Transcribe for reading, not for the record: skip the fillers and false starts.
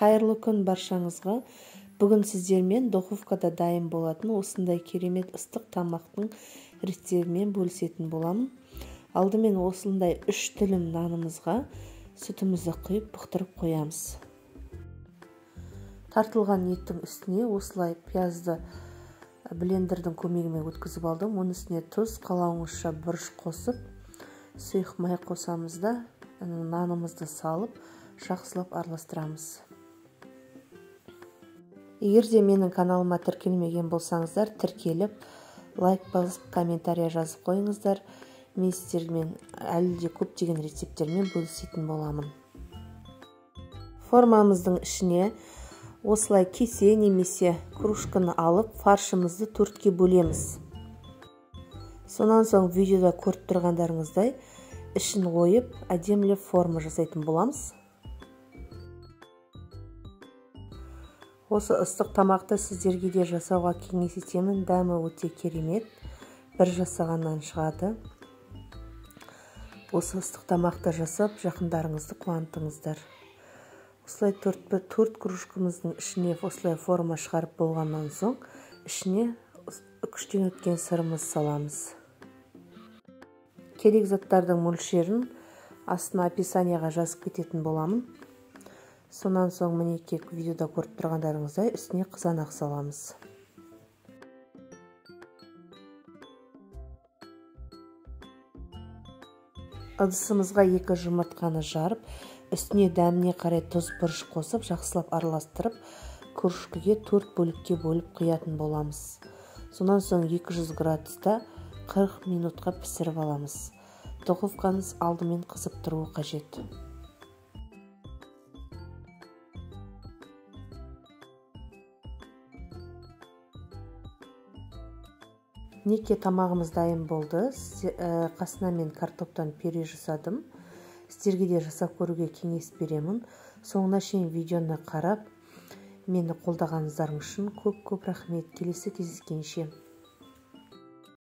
Қайырлы күн баршаңызға. Бүгін сіздермен духовкада дайын болатын осындай керемет ыстық тамақтың рецептімен бөлісетін боламын. Алдымен осындай 3 тілім нанымызға сүтімізді құйып бұқтырып қоямыз. Тартылған еттің үстіне осылай пиязды блендердің көмегімен өткізіп алдым. Оның үстіне тұз, қалауыңызша бұрыш қосып, сұйық май қосамыз да нанымызды салып, жақсылап араластырамыз. Егер де менің каналыма тіркелмеген болсаңыздар, тіркеліп, лайк басып, комментария жазып қойыңыздар. Мен сіздермен әлі де көптеген рецепттермен бөлісетін боламын. Формамыздың ішіне осылай кесе немесе кружканы алып, фаршымызды төртке бөлеміз. Сонан соң видеода көріп тұрғандарыңыздай, ішін ойып, әдемілеп форма жасайтын боламыз. Осы ыстық тамақты сіздерге де жасауға кеңес етемін. Дәмі өте керемет. Бір жасағаннан шығады. Осы ыстық тамақты жасап, жақындарыңызды қуантыңыздар. Осылай 4 кружкамыздың ішіне осылай форма шығарып болғаннан соң, ішіне үкіштен өткен сырымыз саламыз. Керек заттардың мөлшерін астына описанияға жазып кететін боламын. Сонан соң мінекей видеода көріп тұрғандарыңыздай үстіне қызанақ саламыз. Ыдысымызға 2 жұмыртқаны жарып, үстіне дәміне қарай тұз, бұрыш қосып, жақсылап араластырып, кружкаға 4 бөлікке бөліп құятын боламыз. Сонан соң 200 градуста 40 минутқа пісіріп аламыз. Духовкаңыз алдымен қызып тұруы қажет. Неке тамағымыз дайын болды. Қасына мен картоптан пюре жасадым. Сіздерге де жасап көруге кеңес беремін. Соңына шейін видеоны қарап, мені қолдағаныңыздарың үшін көп рахмет. Келесі кездескенше.